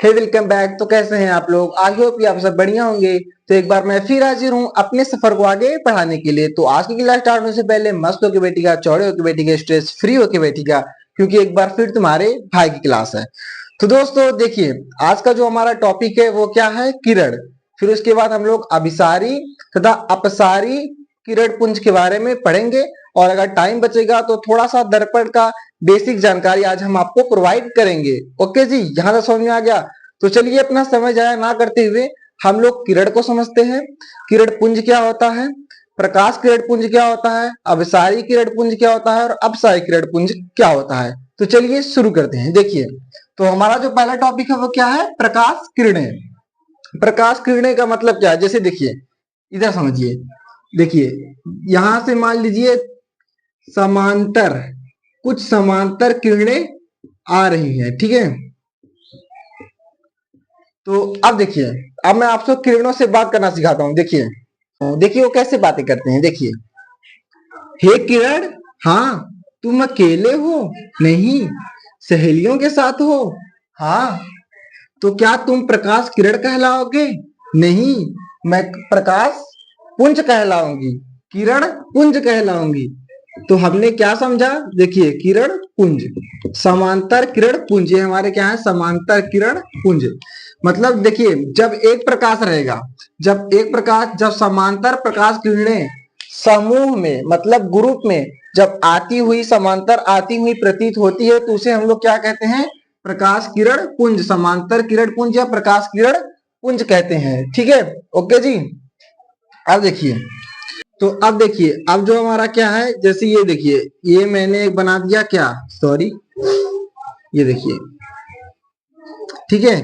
हे welcome back. तो कैसे हैं आप लोग? आई होप कि आप सब बढ़िया होंगे। तो एक बार मैं फिर हाजिर हूँ अपने सफर को आगे बढ़ाने के लिए। तो आज की क्लास स्टार्ट होने से पहले मस्त होकर बैठिएगा, चौड़े होकर बैठिएगा, स्ट्रेस फ्री होकर बैठिएगा, क्योंकि एक बार फिर तुम्हारे भाई की क्लास है। तो दोस्तों देखिए, आज का जो हमारा टॉपिक है वो क्या है? किरण। फिर उसके बाद हम लोग अभिसारी तथा अपसारी किरण पुंज के बारे में पढ़ेंगे। और अगर टाइम बचेगा तो थोड़ा सा दर्पण का बेसिक जानकारी आज हम आपको प्रोवाइड करेंगे। ओके जी, यहां तक समझ में आ गया? तो चलिए अपना समय जाया ना करते हुए हम लोग किरण को समझते हैं। किरण पुंज क्या होता है, प्रकाश किरण पुंज क्या होता है, अभिसारी किरण पुंज क्या होता है और अपसारी किरण पुंज क्या होता है। तो चलिए शुरू करते हैं। देखिए, तो हमारा जो पहला टॉपिक है वो क्या है? प्रकाश किरणें। प्रकाश किरणें का मतलब क्या है? जैसे देखिए, इधर समझिए। देखिए, यहां से मान लीजिए समांतर, कुछ समांतर किरणें आ रही हैं, ठीक है। तो अब देखिए, अब मैं आपसे किरणों से बात करना सिखाता हूं। देखिए, देखिए वो कैसे बातें करते हैं। देखिए, हे किरण, हाँ तुम अकेले हो? नहीं, सहेलियों के साथ हो? हाँ, तो क्या तुम प्रकाश किरण कहलाओगे? नहीं, मैं प्रकाश पुंज कहलाऊंगी, किरण पुंज कहलाऊंगी। तो हमने क्या समझा? देखिए, किरण पुंज, समांतर किरण पुंज, ये हमारे क्या है? समांतर किरण पुंज। मतलब देखिए, जब एक प्रकाश रहेगा, जब समांतर प्रकाश किरणें समूह में, मतलब ग्रुप में जब आती हुई, समांतर आती हुई प्रतीत होती है, तो उसे हम लोग क्या कहते हैं? प्रकाश किरण पुंज, समांतर किरण पुंज या प्रकाश किरण पुंज कहते हैं। ठीक है, ओके जी। अब देखिए, तो अब देखिए, अब जो हमारा क्या है, जैसे ये देखिए, ये मैंने एक बना दिया क्या, सॉरी, ये देखिए, ठीक है,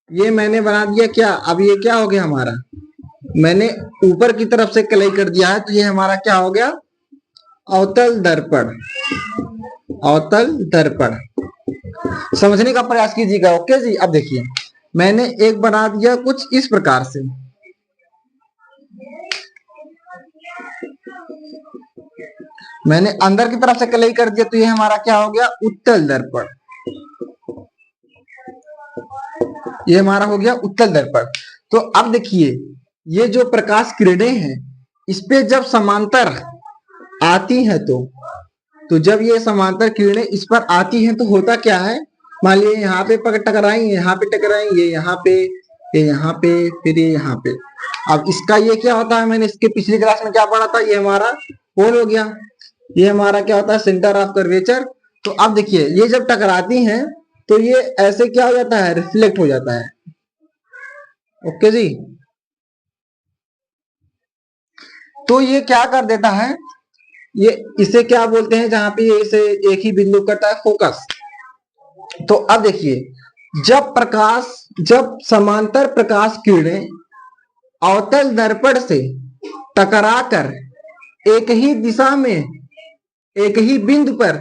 ये मैंने बना दिया क्या। अब ये क्या हो गया हमारा? मैंने ऊपर की तरफ से कलई कर दिया है, तो ये हमारा क्या हो गया? अवतल दर्पण। अवतल दर्पण समझने का प्रयास कीजिएगा। ओके जी। अब देखिए, मैंने एक बना दिया कुछ इस प्रकार से, मैंने अंदर की तरफ से कलई कर दिया, तो ये हमारा क्या हो गया? उत्तल दर्पण। ये हमारा हो गया उत्तल दर्पण। तो अब देखिए, ये जो प्रकाश किरणें हैं, इस पे जब समांतर आती हैं, तो जब ये समांतर किरणें इस पर आती हैं, तो होता क्या है? मान लीजिए यहाँ पे टकराई, यहाँ पे टकराई, ये यहाँ पे, ये यहाँ पे, फिर ये यहाँ पे। अब इसका ये क्या होता है? मैंने इसके पिछली क्लास में क्या पढ़ा था? ये हमारा पोल हो गया। ये हमारा क्या होता है? Centre of curvature. तो अब देखिए, ये जब टकराती हैं, तो ये ऐसे क्या हो जाता है? रिफ्लेक्ट हो जाता है। ओके जी। तो ये क्या कर देता है? ये इसे क्या बोलते हैं, जहां पे ये इसे एक ही बिंदु करता है? फोकस। तो अब देखिए, जब समांतर प्रकाश किरणें अवतल दर्पण से टकराकर एक ही दिशा में, एक ही बिंदु पर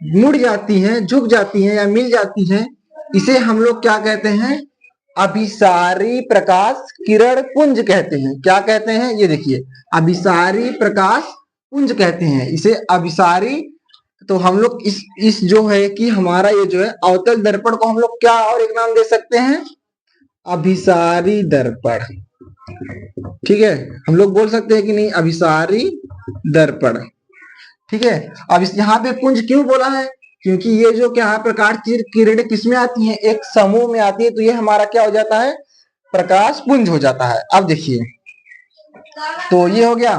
मुड़ जाती हैं, झुक जाती हैं या मिल जाती हैं, इसे हम लोग क्या कहते हैं? अभिसारी प्रकाश किरण पुंज कहते हैं। क्या कहते हैं? ये देखिए, अभिसारी प्रकाश पुंज कहते हैं इसे, अभिसारी। तो हम लोग इस जो है कि हमारा ये जो है अवतल दर्पण को हम लोग क्या और एक नाम दे सकते हैं? अभिसारी दर्पण। ठीक है, हम लोग बोल सकते हैं कि नहीं? अभिसारी दर्पण। ठीक है। अब इस यहाँ पे पुंज क्यों बोला है? क्योंकि ये जो क्या है, प्रकाश की किरणें किसमें आती हैं? एक समूह में आती है, तो ये हमारा क्या हो जाता है? प्रकाश पुंज हो जाता है। अब देखिए, तो ये हो गया।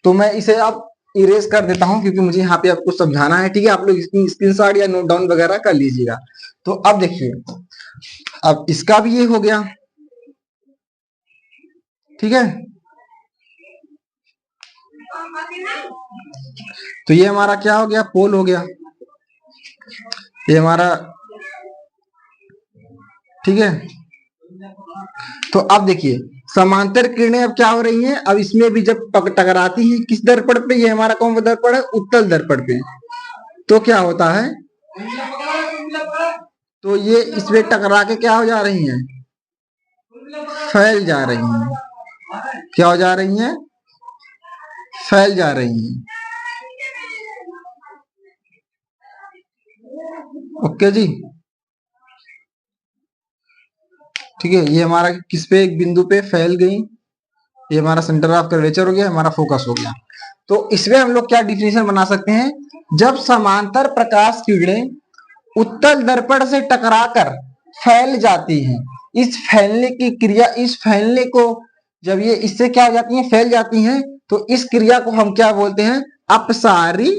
तो मैं इसे अब इरेज कर देता हूं, क्योंकि मुझे यहाँ पे आपको समझाना है। ठीक है, आप लोग स्क्रीनशॉट या नोट डाउन वगैरह कर लीजिएगा। तो अब देखिए, अब इसका भी ये हो गया। ठीक है, तो ये हमारा क्या हो गया? पोल हो गया, ये हमारा। ठीक है, तो अब देखिए, समांतर किरणें अब क्या हो रही हैं? अब इसमें भी जब टकराती हैं, किस दर्पण पे? ये हमारा कौन सा दर्पण है? उत्तल दर्पण पे। तो क्या होता है? तो ये इसमें टकरा के क्या हो जा रही हैं? फैल जा रही हैं। क्या हो जा रही हैं? फैल जा रही हैं। ओके जी। ठीक है, ये हमारा किस पे, एक बिंदु पे फैल गई, ये हमारा सेंटर ऑफ कर्वेचर हो गया, हमारा फोकस हो गया। तो इसमें हम लोग क्या डिफिनेशन बना सकते हैं, जब समांतर प्रकाश किरणें उत्तल दर्पण से टकराकर फैल जाती हैं, इस फैलने की क्रिया, इस फैलने को जब ये इससे क्या हो जाती हैं, फैल जाती हैं, तो इस क्रिया को हम क्या बोलते हैं, अपसारी,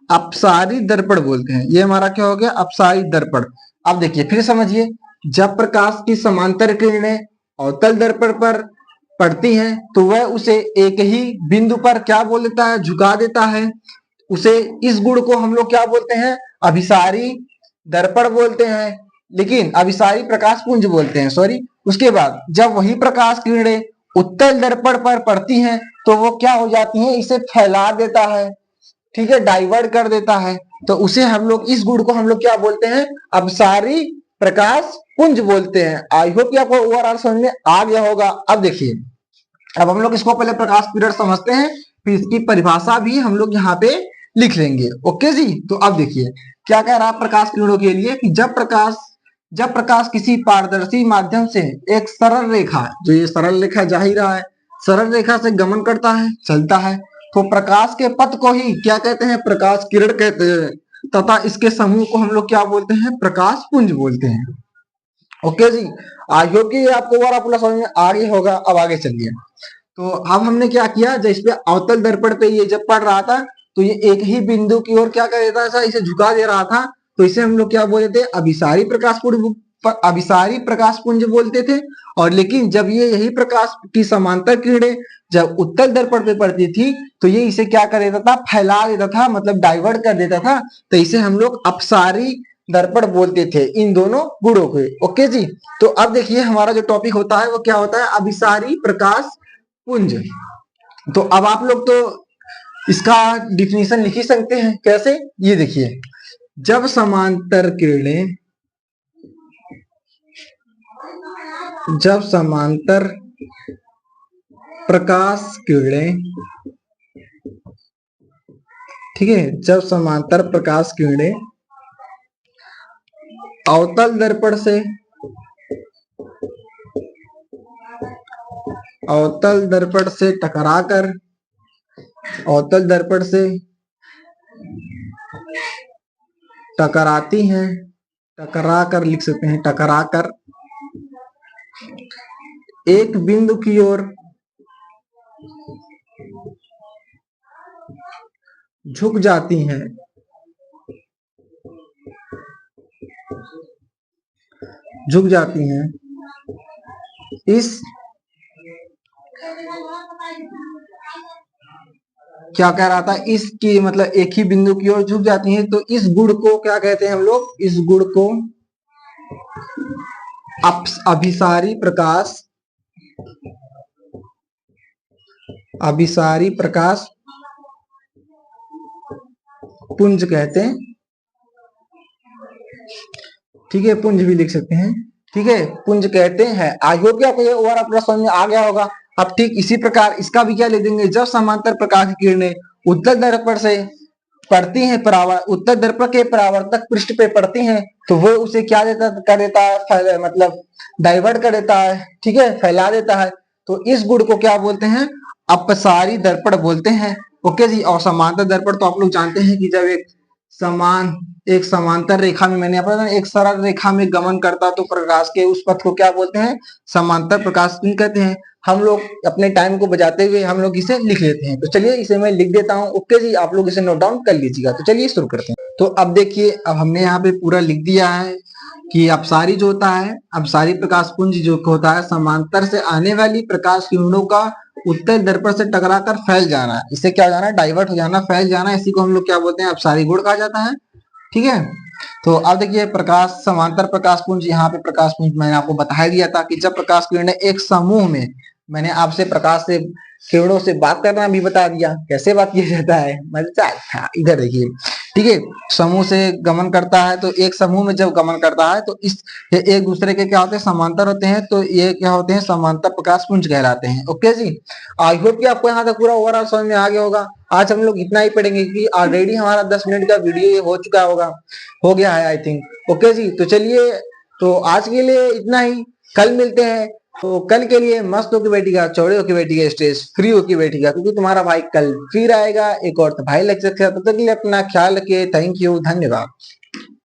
अपसारी दर्पण बोलते हैं। ये हमारा क्या हो गया, अपसारी दर्पण। अब देखिए फिर समझिए, जब प्रकाश की समांतर किरणें अवतल दर्पण पर पड़ती हैं तो वह उसे एक ही बिंदु पर क्या बोल देता है, झुका देता है। उसे, इस गुण को हम लोग क्या बोलते हैं, अभिसारी दर्पण बोलते हैं, लेकिन अभिसारी प्रकाश पुंज बोलते हैं, सॉरी। उसके बाद जब वही प्रकाश किरणें उत्तल दर्पण पर पड़ती हैं तो वो क्या हो जाती हैं, इसे फैला देता है, ठीक है, डाइवर्ट कर देता है। तो उसे हम लोग, इस गुण को हम लोग क्या बोलते हैं, अपसारी प्रकाश पुंज बोलते हैं। आई होप कि आपको ओवरऑल समझ में आ गया होगा। अब देखिए, अब हम लोग इसको पहले प्रकाश पीरियड समझते हैं, फिर इसकी परिभाषा भी हम लोग यहाँ पे लिख लेंगे। ओके जी। तो अब देखिए क्या कह रहा है प्रकाश किरणों के लिए, कि जब प्रकाश किसी पारदर्शी माध्यम से एक सरल रेखा, जो ये सरल रेखा जा ही रहा है, सरल रेखा से गमन करता है, चलता है, तो प्रकाश के पथ को ही क्या कहते हैं, प्रकाश किरण कहते हैं, तथा इसके समूह को हम लोग क्या बोलते हैं, प्रकाश पुंज बोलते हैं। Okay ji. आई होप कि आपको पूरा समझ में आ गया होगा। अब आगे चलिए। तो अब हमने क्या किया, जब इस पे अवतल दर्पण पे ये जब पड़ रहा था तो ये एक ही बिंदु की ओर क्या कर देता था, इसे झुका दे रहा था, तो इसे हम लोग क्या बोलते थे, अभिसारी प्रकाश पुंज, अभिसारी प्रकाश पुंज बोलते थे। और लेकिन जब ये यही प्रकाश की समांतर किरणें जब उत्तल दर्पण पे पड़ती थी तो ये इसे क्या कर देता था, फैला देता था, मतलब डाइवर्ट कर देता था, तो इसे हम लोग अपसारी दर्पण बोलते थे, इन दोनों गुणों के। ओके जी। तो अब देखिए हमारा जो टॉपिक होता है वो क्या होता है, अभिसारी प्रकाश पुंज। तो अब आप लोग तो इसका डिफिनेशन लिख ही सकते हैं, कैसे, ये देखिए, जब समांतर किरणें, जब समांतर प्रकाश किरणें, ठीक है, जब समांतर प्रकाश किरणें अवतल दर्पण से, अवतल दर्पण से टकराकर, अवतल दर्पण से टकराती हैं, टकरा कर लिख सकते हैं, टकरा कर एक बिंदु की ओर झुक जाती हैं, झुक जाती हैं, इस क्या कह रहा था, इसकी मतलब एक ही बिंदु की ओर झुक जाती हैं, तो इस गुण को क्या कहते हैं हम लोग, इस गुण को अभिसारी प्रकाश, अभिसारी प्रकाश पुंज कहते हैं। ठीक है, पुंज भी लिख सकते हैं, ठीक है, पुंज कहते हैं। आई होप कि आपको ये ओवरऑल पूरा समझ में आ गया होगा। अब ठीक इसी प्रकार इसका भी क्या लिख देंगे, जब समांतर प्रकाश की किरणें उत्तल दर्पण से पड़ती हैं, उत्तल दर्पण के परावर्तक पृष्ठ पे पड़ती हैं, तो वो उसे क्या देता कर देता है, मतलब डाइवर्ट कर देता है, ठीक है, फैला देता है। तो इस गुण को क्या बोलते हैं, अपसारी दर्पण बोलते हैं। ओके जी। और समांतर दर्पण तो आप लोग जानते हैं कि जब एक समांतर रेखा में, मैंने आपको एक सरल रेखा में गमन करता तो प्रकाश के उस पथ को क्या बोलते हैं, समांतर प्रकाश पुंज कहते हैं। हम लोग अपने टाइम को बचाते हुए हम लोग इसे लिख लेते हैं। तो चलिए इसे मैं लिख देता हूँ। ओके जी, आप लोग इसे नोट डाउन कर लीजिएगा। तो चलिए शुरू करते हैं। तो अब देखिए, अब हमने यहाँ पे पूरा लिख दिया है कि अपसारी जो होता है, अपसारी प्रकाश पुंज जो होता है, समांतर से आने वाली प्रकाश किरणों का उत्तल दर्पण से टकराकर फैल जाना, इससे क्या हो जाना, डाइवर्ट हो जाना, फैल जाना, इसी को हम लोग क्या बोलते हैं, अपसारी गुण कहा जाता है। ठीक है। तो अब देखिए प्रकाश, समांतर प्रकाश पुंज, यहाँ पे प्रकाश पुंज मैंने आपको बता दिया था कि जब प्रकाश किरणें एक समूह में, मैंने आपसे प्रकाश से किरणों से बात करना भी बता दिया, कैसे बात किया जाता है, मजा था। इधर देखिए, ठीक है, समूह से गमन करता है, तो एक समूह में जब गमन करता है तो इस एक दूसरे के क्या होते हैं, समांतर होते हैं, तो ये क्या होते हैं, समांतर प्रकाश पुंज कहलाते हैं। Okay ji. आई होप कि आपको यहाँ तक पूरा ओवरऑल समझ में आ गया होगा। आज हम लोग इतना ही पढ़ेंगे कि ऑलरेडी हमारा 10 मिनट का वीडियो हो चुका होगा, हो गया है आई थिंक। ओके जी, तो चलिए, तो आज के लिए इतना ही, कल मिलते हैं। तो कल के लिए मस्त होके बैठिएगा, चौड़े होके बैठिएगा, स्ट्रेस फ्री होके बैठिएगा, क्योंकि तुम्हारा भाई कल फिर आएगा एक और भाई लेक्चर के साथ। तब तक के लिए अपना ख्याल रखिए। थैंक यू, धन्यवाद।